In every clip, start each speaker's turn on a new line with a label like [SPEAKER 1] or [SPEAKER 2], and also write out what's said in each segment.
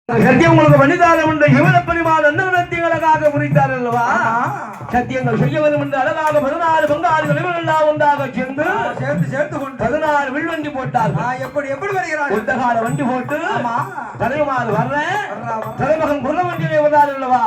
[SPEAKER 1] சத்தியம் உங்களுக்கு மனிதாரம் என்று சிவனப்பெருமான் அன்னத்திகளுக்காக குறித்தார் அல்லவா? சத்தியங்கள் செய்ய வரும் என்று அழகாக 16 பங்காளிகள் எல்லாம் ஒன்றாக சேர்த்து கொண்டு 16 வில்வண்டி போட்டார். எப்படி வருகிறார்? ஒத்தகால வண்டி போட்டு தலைமாறு வர்ற தலைமகன் குர வண்டியிலே வந்தார் அல்லவா?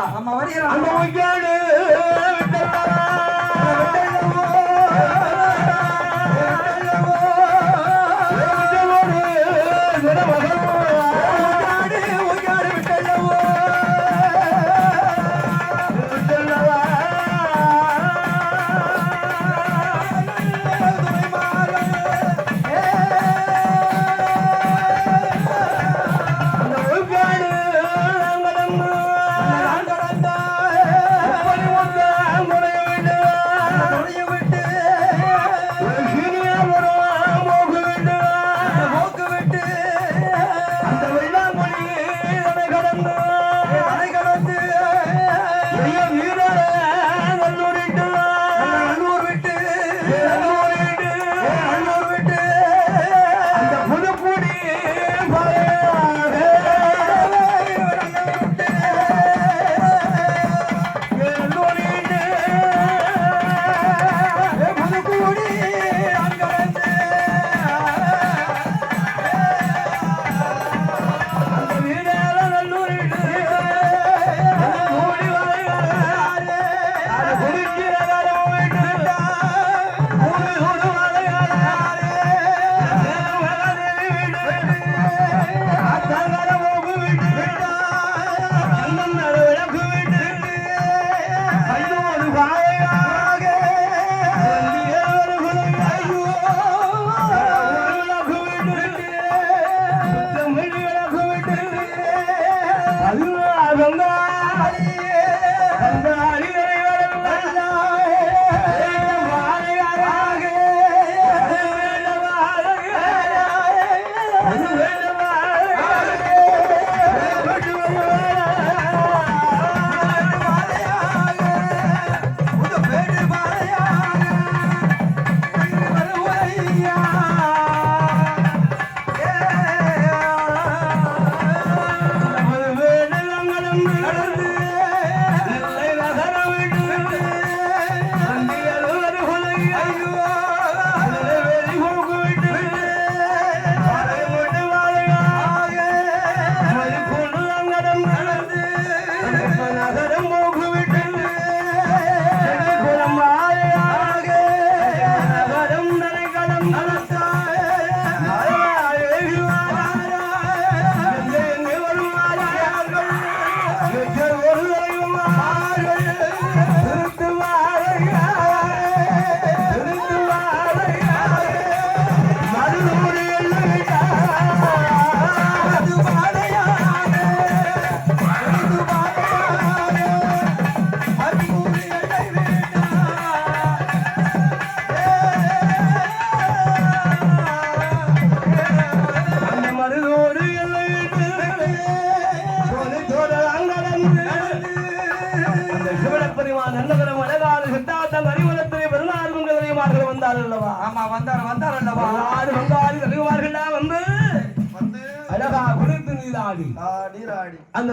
[SPEAKER 1] வருகிறார்.
[SPEAKER 2] அந்த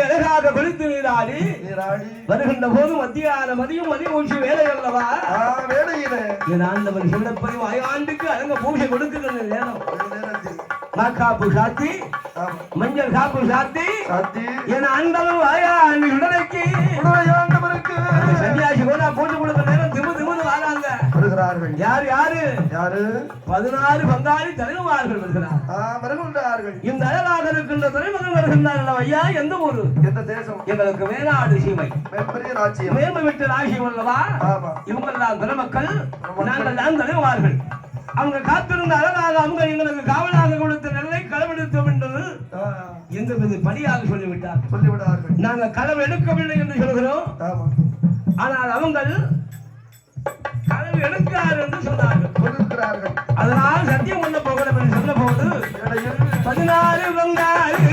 [SPEAKER 2] அழகாக குளித்து நீராடி வருகின்ற போது மத்தியான மதியம் ஊசி வேலை அல்லவா? ஆண்டவன் சிவனப்பதி ஆண்டுக்கு அழக பூஜை கொடுக்குற நேரம் காப்பு சாத்தி மஞ்சள் காப்பு சாத்தி என அண்டலும் ஆண்டு உடலைக்கு சன்னியாசி கூட பூஜை கொடுக்கிற நேரம் திமுது வராங்க. யாரு 16 பங்காளி தலைவர்கள் வருகிறார்கள். இந்த அழகாக இருக்கின்ற தலைவர்கள் வருகின்றார்கள். ஐயா, எந்த ஊரு? எந்த தேசம்? எங்களுக்கு வேளாடு சீமை மேம்பு விட்டு ராசியம் அல்லவா? இவங்கெல்லாம் தலைமக்கள், நாங்கள் தான் தலைவார்கள். அவங்க காத்திருந்த அழகாக அவங்க எங்களுக்கு காவலாக கொடுத்த நெல்லை களவெடுத்தோம் என்று எந்த மீது பணியாக சொல்லிவிட்டார்கள். நாங்கள் களவு எடுக்கவில்லை என்று சொல்கிறோம். ஆனால் அவங்கள் களவு எடுக்கிறார் என்று சொன்னார்கள். அதனால் சத்தியம் பண்ண போகலாம் என்று சொன்ன போது 16 பங்காளி